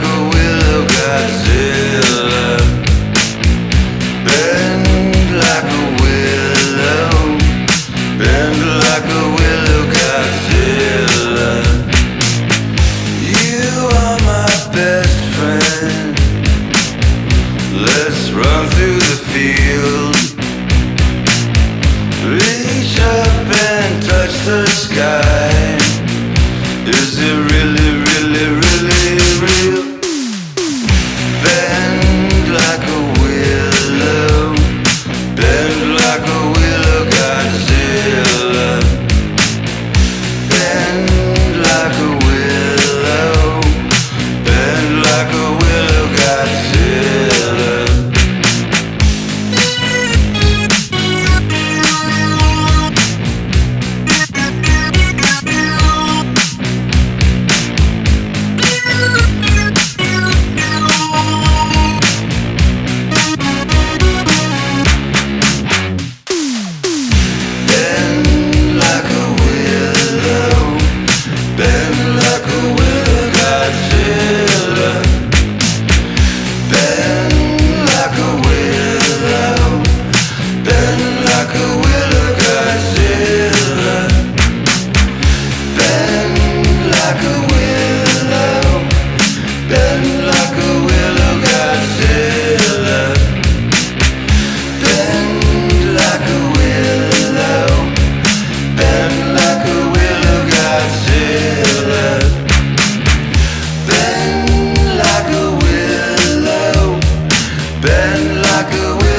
a willow Godzilla. Bend like a willow. Bend like a willow Godzilla. You are my best friend. Let's run through the field. Reach up and touch the sky. Is it really, really, really real? Bend like a willow. Bend like a willow Godzilla. Bend like a willow. Bend like a willow Godzilla. Bend like a willow.